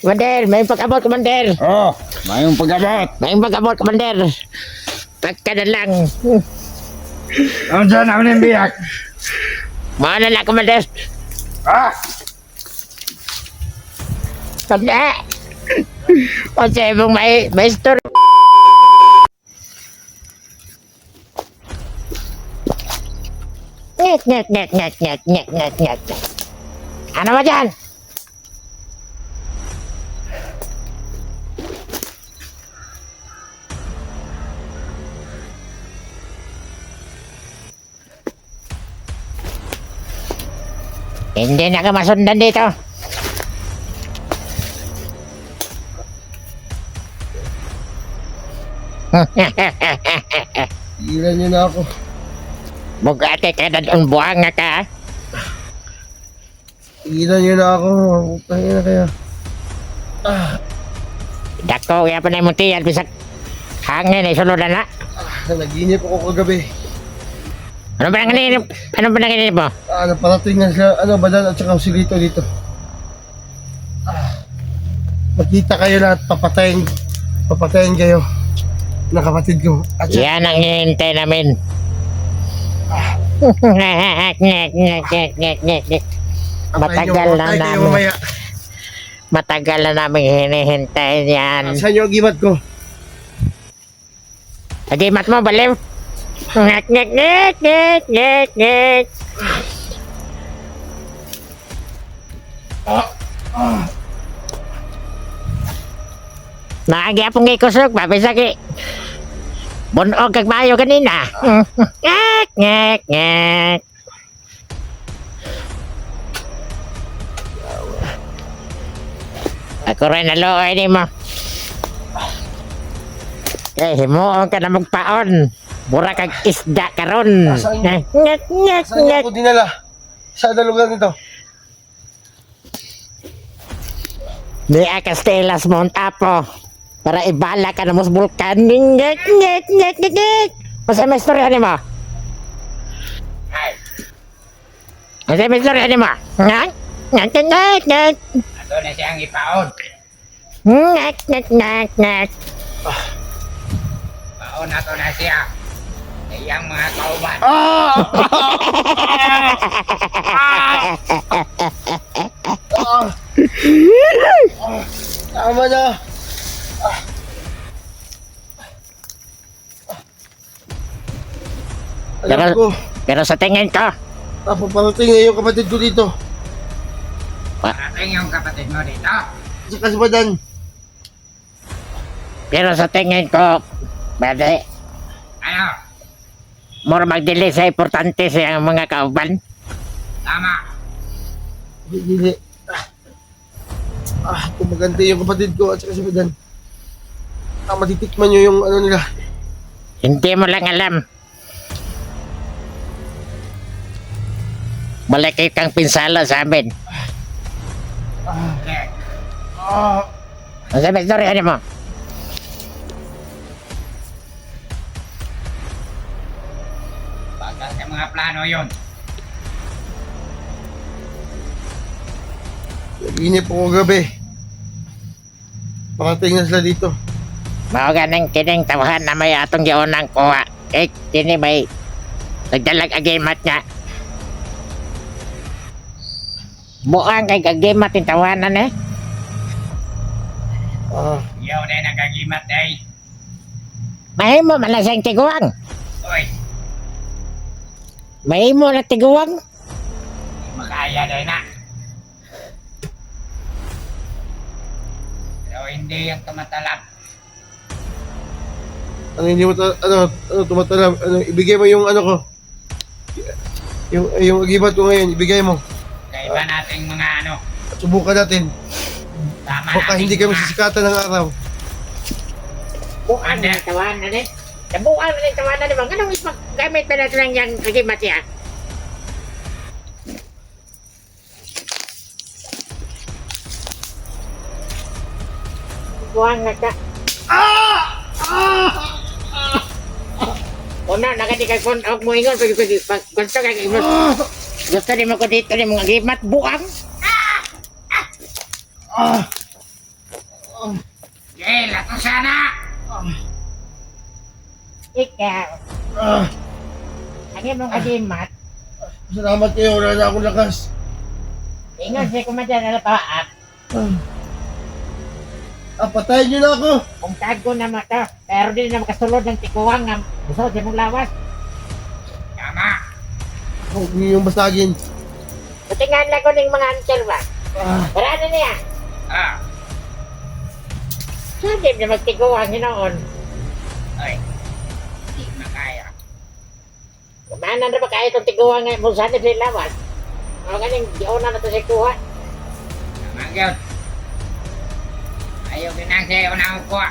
Commander, may pag-abot, Commander. Oh, mayong pag-abot. May pag-abot, Commander. Pagka na lang. Ano dyan namin yung biyak? Maana na, Commander. Ah! Commander. O sa ibong may story. Nyet. Ano ba dyan? Hindi na ka masundan dito. Ilan niyo na ako. Bugate ka na doon buhang nga ka. Ilan niyo na ako. Putangin na kaya. Dako, kaya pa na yung tiyan. Pisak hangin ay sunod na. Naginip ako kagabi. Ano ba nanginip? Ano ba nanginip mo? Naparating na sila, Badan at saka si Lito dito. Magkita kayo lahat, papatayin kayo ng kapatid ko. At saka, Yan ang hinihintay namin. Matagal na kayo namin. mamaya. Matagal na namin hinihintay yan. Saan yung agimat ko? Agimat mo, baliw. Ngek. Naagi apong ikusok, babisaki. Bunog kag mayo kanina. Ngek. Ako rin naluoy ni mo. Himuon ka na magpaon. Mura kag isda karon. Saan ako dinala? Saan na lugar nito? Di Castelas Mount Apo. Para ibala ka na mos bulkan. Ngek. Masa may istorya ni mo? Masa may istorya ni mo? Ngek. Ato na siyang ipaon. Ngek. Paon ato na siya. Iyang mga kauban. Tama na. Alam ko, Pero sa tingin ko, paparating na yung kapatid ko dito. Parating yung kapatid mo dito. Sa Kasbadan. pero sa tingin ko, pwede, Ano? more magdili sa importante sa mga kauban. Tama. Hindi. Kung maganda yung kapatid ko at saka si Badan. Matitikman nyo yung nila. Hindi mo lang alam. Malaki kang pinsala sa amin. Okay. Ang sabi, sorry, ano mo? Bagal sa mga plano yun. Naginip ako gabi. Parating na sila dito. Mao ganang kining tawahan na may atong giunang kuha. Kini may nagdalag agimat nga. Buang kay agimat yung tawanan eh. Yaw na nagagimat ay. Mahimo man lang siyang tiguang. Uy, Mahimo na tiguang. makaya na na. Pero hindi yung tumatalak. Hindi mo tumatalab. Ibigay mo yung ko. Yung agimat ko ngayon, ibigay mo. Kaiba nating mga ano. Subukan natin. Tama Baka nating hindi kami mga- sisikatan ng araw. Buang na tawanan eh. Buang na tawanan eh. Ganun gamit pa natin lang yung agimat ya. Buang na ka. Una, nakatikay ko og mo ingon pag gusto kay imos. Gusto ni mo ko dito ni mga gimat buang. Sige, lato sana! Ikaw, Ah, ang imong agimat, salamat kayo. Wala na akong lakas. ingon si Commander Alapaap, Patayin niyo na ako. kung tago na mo to, pero di na makasulod ng tikuwang ng gusto di mong lawas. Tama! Huwag niyo yung basagin. Patingan lang ko ng mga answer ba? Ah, Paraan na niya. Ah, Sabi na magtikuwang hinoon. ay. Hindi na kaya. Kumana na ba kaya itong tikuwang nga mong sanib sa lawas? Mga ganing, di una na ito sa kuha. Tama yun. Ayaw pinangsayo na ako kuha.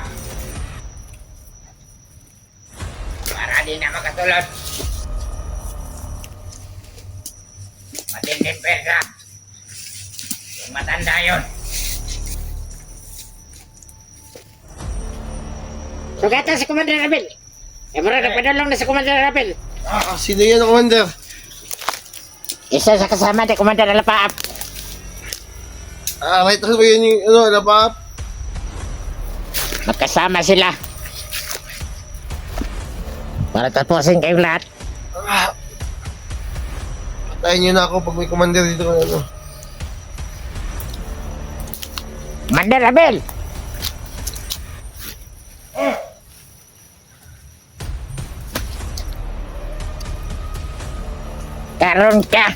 Para di na makasulod. Matinding persa. Yung matanda yun. Sugatan si Commander Abel. Eh, mara, napadalong na si Commander Abel. sino yan, Commander? Isa sa kasama ni Commander Alapaap. Right ba yun yung, napap? Magkasama sila. Para tapusin kayong lahat. Patayin niyo na ako pag may Commander dito. Commander Abel! Karon ka.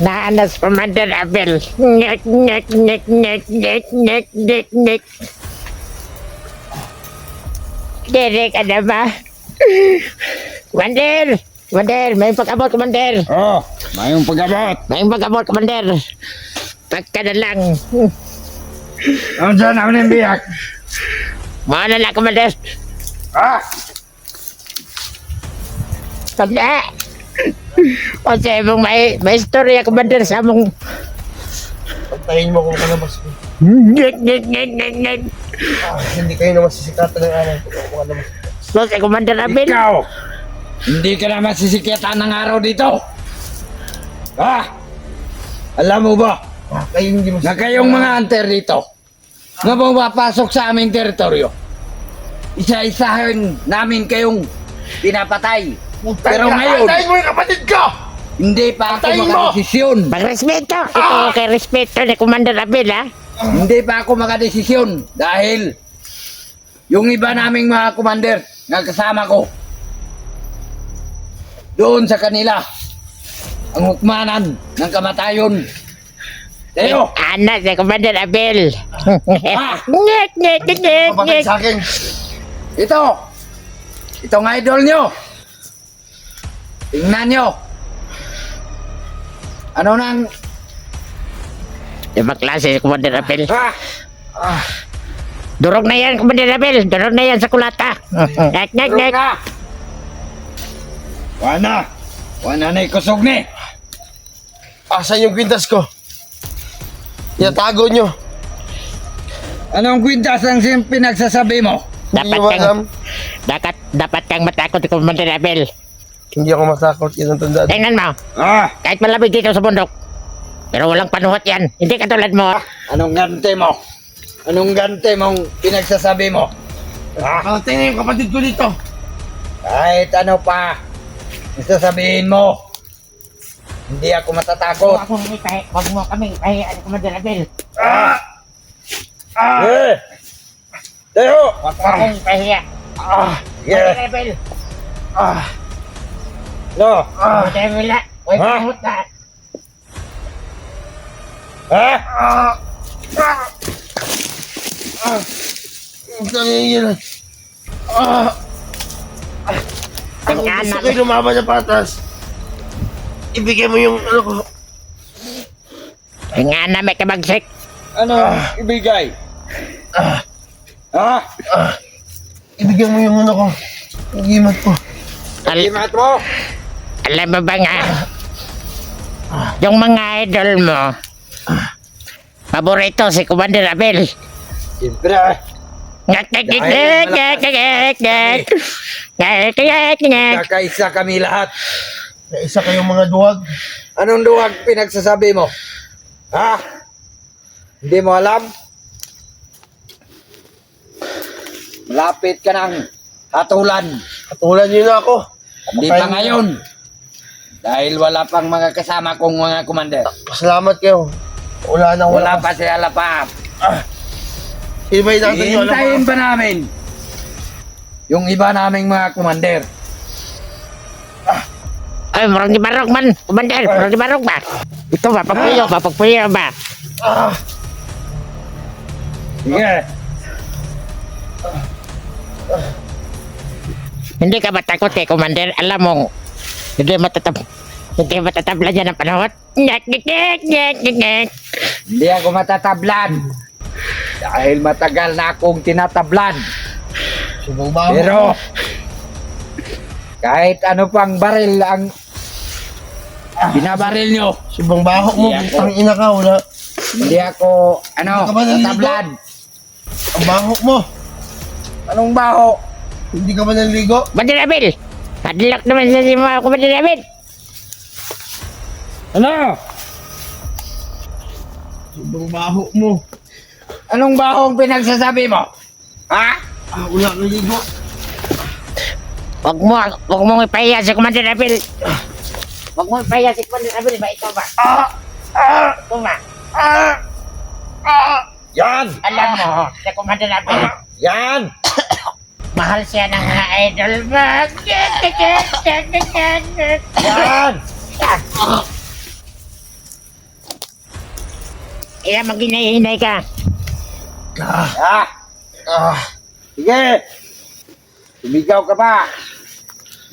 Naanas Commander Abel. Ngek, ngek, ngek, ngek, ngek, ngek, ngek, ngek. Dere ka na ba? Commander! Commander, may pag-abot, Commander. Oh, mayong pag-abot. May pag-abot, Commander. Pagka na lang. Ang saan ako ng biyak? Mga na lang, Commander. Ah! Tanda. O sa mong may istorya, Commander, sa mong... Patayin mo kung kalabas ko. Ngek, ngek, ngek, ngek, ngek. Hindi kayo na masisikatan ng araw kung kalabas ko. So, si Commander Abel. Ikaw! Hindi ka na masisikita ng araw dito. Ah! Alam mo ba? Kayo hindi Na kayong mga hunter dito na pumapasok sa aming teritoryo, isa-isahin namin kayong pinapatay. Pero ngayon, Patayin mo yung kapatid ko! hindi pa ako Patayin mo! makadesisyon. Magrespeto. Ito kay respeto ni Commander Abel, ha? Hindi pa ako makadesisyon dahil yung iba naming mga commander na kasama ko doon sa kanila ang hukmanan ng kamatayon. Teo! Anak si Commander Abel. Ah! Ngek, ngek, ngek, ngek, Bakit ngek. sa akin? Itong idol nyo. Tingnan nyo. Ano nang... Ibang klase si Commander Abel. Ah! Durog na yan, Commander Abel. Durog na yan sa kulata. Ngek, ngek, ngek. na! Wana! Wana na ikusog ni! Asan yung kwintas ko? Itatago nyo. Anong kwintas ang pinagsasabi mo? Hindi Dapat nyo alam. kang, dapat kang matakot si Commander Abel. Hindi ako matakot. Yan ang tandaan. Tingnan mo. Ah! Kahit malamig dito sa bundok. Pero walang panuhot yan. Hindi katulad mo. Anong gante mo? Anong gante mong pinagsasabi mo? Ah! Tingnan yung kapatid ko dito. Kahit ano pa, sasabihin mo. Hindi ako matatakot. Huwag mo kami ipahiya ni Commander Abel. Ah! Ah! Eh! Teo! Huwag mo kami ipahiya. Ah! Commander Yeah! Abel. Ah! No! Commander Abel na. Huwag Ha? panuhot na. Ha? Ah! Ah! Ah! Nangingilan. Ah! Kung Tingnan gusto natin. kayo lumaban sa patas, ibigay mo yung ano ko. Nga na may kabagsik. Ano ibigay? Ah! Ha? Ah! Ibigay mo yung ano ko. Yung gimat ko. Imat mo? Alam mo ba nga? Yung mga idol mo, paborito si Commander Abel. Siyempre. Ngek, ngek, ngek, ngek, ngek, ngek, ngek. Ngek, ngek, ngek. Kakaisa kami lahat. Na isa kayong mga duwag. Anong duwag pinagsasabi mo? Ha? Hindi mo alam? Malapit ka ng hatulan. Katulad niyo na ako. Hindi pa ngayon. Dahil wala pang mga kasama kong mga commander. Pasalamat kayo. Wala nang Wala pa si Alapap. Ibay natin yung alam Hihintayin pa namin yung iba naming mga commander. Ay, marang di barok man. Commander, marang di barok ba? Ito ba, papagpuyo ba? Sige. Hindi ka ba takot kay Commander? Alam mo, hindi matatabla dyan ang panahon. Nyek, nyek, nyek, nyek, nyek, nyek. Hindi ako matatablan. Dahil matagal na akong tinatablan. Subong baho. Pero, kahit ano pang baril ang binabaril nyo, Subong baho mo. Hindi ako. Ang ina ka. Wala. hindi ako, Hindi ka ba naliligo? tatablan. Ang baho mo. Anong baho? Hindi ka ba naliligo? Commander Abel! Padlock naman sa si mga Commander Abel! Ano? Subong baho mo. Anong bahong pinagsasabi mo? Ha? Wala naliligo. Huwag mo ipahiya si Commander Abel! Huwag mo ipahiya si Commander Abel ba? Ito ba? Ito ba? Yan! Alam mo, si Commander Abel, Yan! mahal siya ng mga idol ba? Yan! Kaya maghinay-hinay ka. Ah! Ah. Sige! Sumigaw ka pa!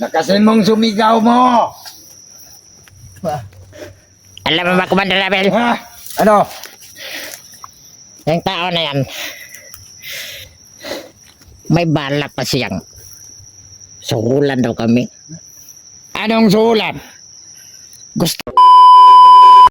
Nakasin mong sumigaw mo! Alam mo ba, Commander Abel? Ha? Ano? Yung tao na yan, may bala pa siyang suhulan daw kami. Anong sulat? Gusto